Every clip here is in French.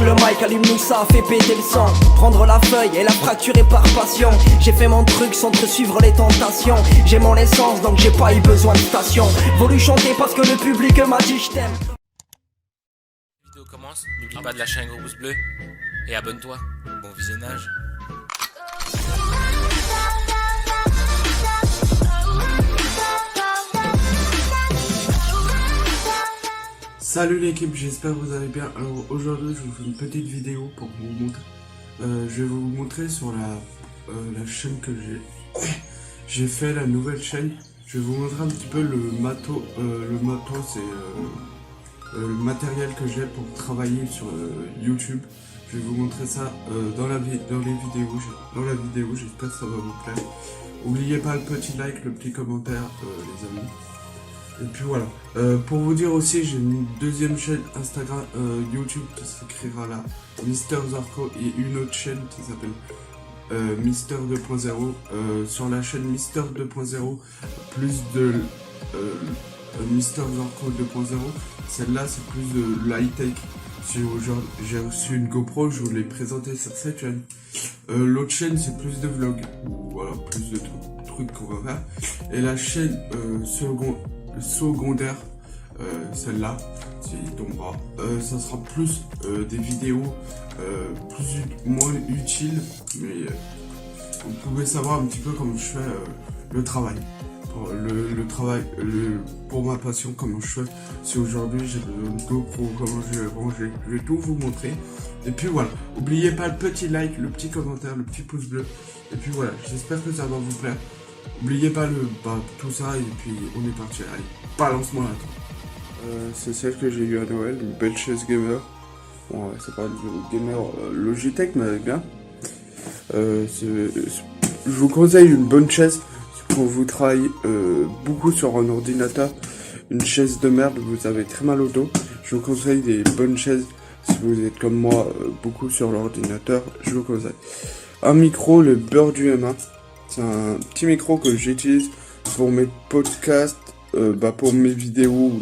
le mic, allume-nous ça, fait péter le sang. Prendre la feuille et la fracturer par passion. J'ai fait mon truc sans te suivre les tentations. J'ai mon essence donc j'ai pas eu besoin de station. Voulu chanter parce que le public m'a dit je t'aime. La vidéo commence, n'oublie pas de lâcher un gros pouce bleu et abonne-toi. Bon visionnage. Salut l'équipe, j'espère que vous allez bien. Alors aujourd'hui je vous fais une petite vidéo pour vous montrer. Je vais vous montrer sur la chaîne que j'ai fait, la nouvelle chaîne. Je vais vous montrer un petit peu le matos et le matériel que j'ai pour travailler sur YouTube. Je vais vous montrer ça dans la vidéo, j'espère que ça va vous plaire. N'oubliez pas le petit like, le petit commentaire les amis. Et puis voilà, pour vous dire aussi, j'ai une deuxième chaîne Instagram, YouTube qui s'écrira là, Mister Zorko, et une autre chaîne qui s'appelle Mister 2.0. Sur la chaîne Mister 2.0, plus de Mister Zorko 2.0, celle-là c'est plus de l'high-tech. J'ai reçu une GoPro, je vous l'ai présenté sur cette chaîne. L'autre chaîne c'est plus de vlogs, voilà, plus de trucs qu'on va faire. Et la chaîne secondaire, celle-là, qui tombera, ça sera plus des vidéos moins utiles, mais vous pouvez savoir un petit peu comment je fais le travail. Pour ma passion, comment je fais. Si aujourd'hui j'ai une GoPro, comment je vais ranger, je vais tout vous montrer. Et puis voilà, n'oubliez pas le petit like, le petit commentaire, le petit pouce bleu. Et puis voilà, j'espère que ça va vous plaire. N'oubliez pas tout ça et puis on est parti. Allez, balance-moi là. C'est celle que j'ai eu à Noël, une belle chaise gamer. Bon, c'est pas une gamer Logitech, mais bien. Je vous conseille une bonne chaise quand vous travaillez beaucoup sur un ordinateur. Une chaise de merde, vous avez très mal au dos. Je vous conseille des bonnes chaises. Si vous êtes comme moi, beaucoup sur l'ordinateur, je vous conseille. Un micro, le beurre du M1. C'est un petit micro que j'utilise pour mes podcasts, pour mes vidéos.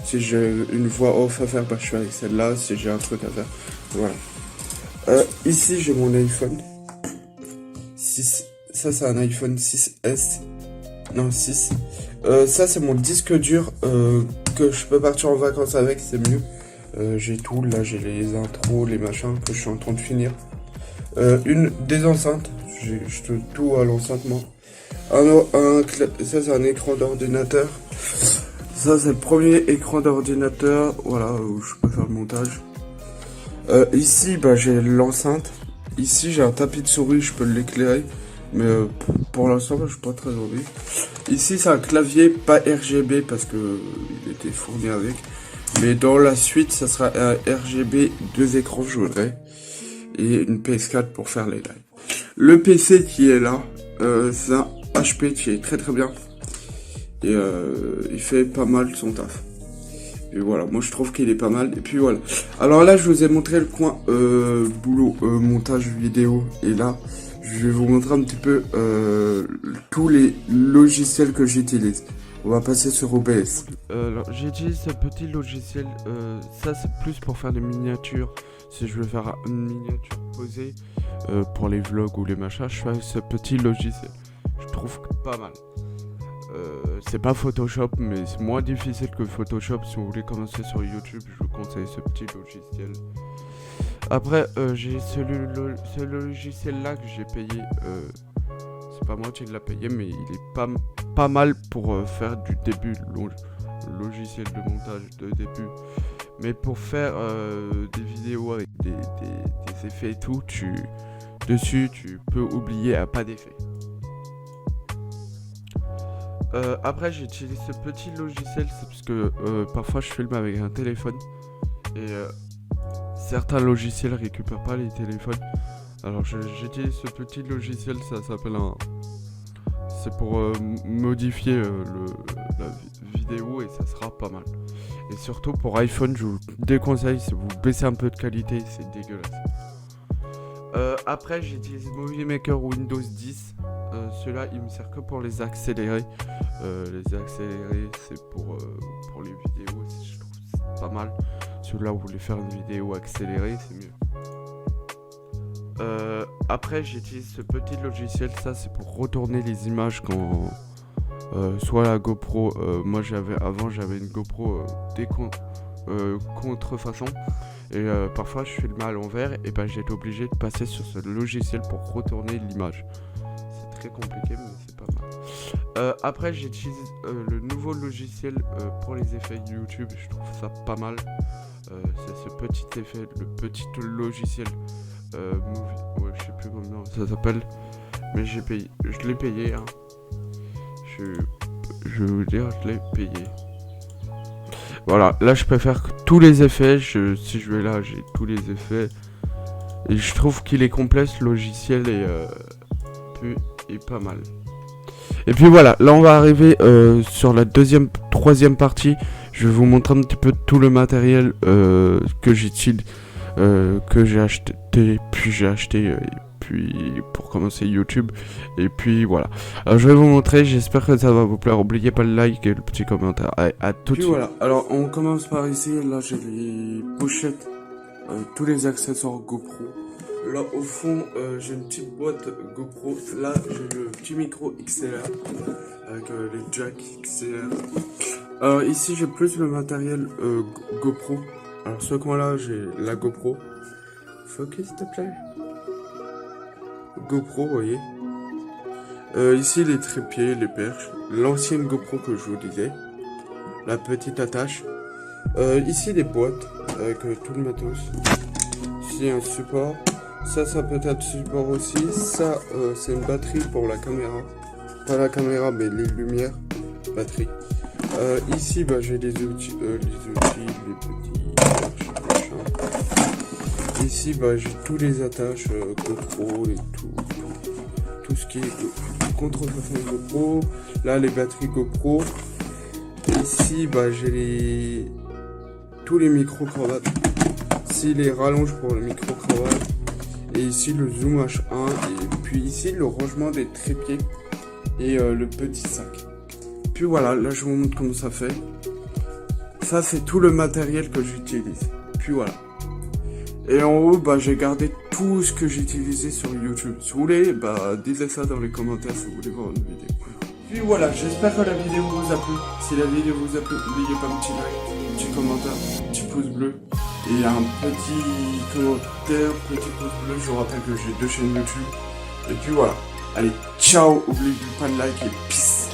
Si j'ai une voix off à faire, je suis avec celle-là. Si j'ai un truc à faire, voilà. Ici, j'ai mon iPhone 6. Ça, c'est un iPhone 6S. Non, 6. Ça, c'est mon disque dur que je peux partir en vacances avec. C'est mieux. J'ai tout. Là, j'ai les intros, les machins que je suis en train de finir. Des enceintes. J'ai tout à l'enceintement. Ça, c'est un écran d'ordinateur. Ça, c'est le premier écran d'ordinateur. Voilà, où je peux faire le montage. Ici, j'ai l'enceinte. Ici, j'ai un tapis de souris, je peux l'éclairer. Mais pour l'instant, je suis pas très envie. Ici, c'est un clavier, pas RGB, parce que il était fourni avec. Mais dans la suite, ça sera un RGB, 2 écrans, je voudrais. Et une PS4 pour faire les lives. Le PC qui est là, c'est un HP qui est très très bien. Et il fait pas mal son taf. Et voilà, moi je trouve qu'il est pas mal. Et puis voilà. Alors là, je vous ai montré le coin boulot, montage vidéo. Et là, je vais vous montrer un petit peu tous les logiciels que j'utilise. On va passer sur OBS. Alors j'utilise ce petit logiciel. Ça c'est plus pour faire des miniatures. Si je veux faire une miniature posée pour les vlogs ou les machins, je fais ce petit logiciel. Je trouve pas mal. C'est pas Photoshop, mais c'est moins difficile que Photoshop. Si vous voulez commencer sur YouTube, je vous conseille ce petit logiciel. Après, j'ai ce logiciel-là que j'ai payé. C'est pas moi qui l'ai payé, mais il est pas mal pour faire du début, le logiciel de montage de début. Mais pour faire des vidéos avec des effets et tout, dessus tu peux oublier à pas d'effet. Après j'utilise ce petit logiciel, c'est parce que parfois je filme avec un téléphone et certains logiciels récupèrent pas les téléphones. Alors j'utilise ce petit logiciel, ça s'appelle c'est pour modifier la vidéo et ça sera pas mal. Et surtout pour iPhone, je vous déconseille, si vous baissez un peu de qualité, c'est dégueulasse. Après, j'utilise Movie Maker Windows 10. Celui-là, il me sert que pour les accélérer. Les accélérer, c'est pour les vidéos, je trouve c'est pas mal. Celui-là, vous voulez faire une vidéo accélérée, c'est mieux. Après, j'utilise ce petit logiciel, ça c'est pour retourner les images quand soit la GoPro, moi j'avais une GoPro contrefaçon et parfois je filmais à l'envers et ben j'étais obligé de passer sur ce logiciel pour retourner l'image. C'est très compliqué mais c'est pas mal. Après j'utilise le nouveau logiciel pour les effets YouTube, je trouve ça pas mal. C'est ce petit effet, le petit logiciel Movie, ouais, je sais plus comment ça s'appelle, mais je l'ai payé, hein. Je vais vous dire, je l'ai payé. Voilà, là je peux faire tous les effets, si je vais là, j'ai tous les effets, et je trouve qu'il est complet ce logiciel et pas mal. Et puis voilà, là on va arriver sur la troisième partie. Je vais vous montrer un petit peu tout le matériel que j'utilise, que j'ai acheté, puis pour commencer YouTube. Et puis voilà. Alors je vais vous montrer, j'espère que ça va vous plaire. N'oubliez pas le like et le petit commentaire. Allez, à tout de suite. Voilà, alors on commence par ici. Là j'ai les pochettes, tous les accessoires GoPro. Là au fond j'ai une petite boîte GoPro. Là j'ai le petit micro XLR avec les jacks XLR. Alors ici j'ai plus le matériel GoPro. Alors ce coin là j'ai la GoPro. Focus s'il te plaît. GoPro, vous voyez. Ici les trépieds, les perches. L'ancienne GoPro que je vous disais. La petite attache. Ici les boîtes avec tout le matos. Ici un support. Ça peut être support aussi. Ça c'est une batterie pour la caméra. Pas la caméra mais les lumières. Batterie. Ici j'ai les outils, les petits machins. Ici j'ai tous les attaches GoPro et tout ce qui est contrefaçon GoPro. Là les batteries GoPro. Ici j'ai tous les micro-cravates. Ici les rallonges pour le micro-cravate. Et ici le zoom H1. Et puis ici le rangement des trépieds. Et le petit sac. Puis voilà, là je vous montre comment ça fait. Ça c'est tout le matériel que j'utilise. Puis voilà. Et en haut, j'ai gardé tout ce que j'utilisais sur YouTube. Si vous voulez, dites ça dans les commentaires si vous voulez voir une vidéo. Puis voilà, j'espère que la vidéo vous a plu. Si la vidéo vous a plu, n'oubliez pas un petit like, un petit commentaire, un petit pouce bleu. Et un petit commentaire, petit pouce bleu. Je vous rappelle que j'ai 2 chaînes YouTube. Et puis voilà. Allez, ciao, n'oubliez pas de like et peace.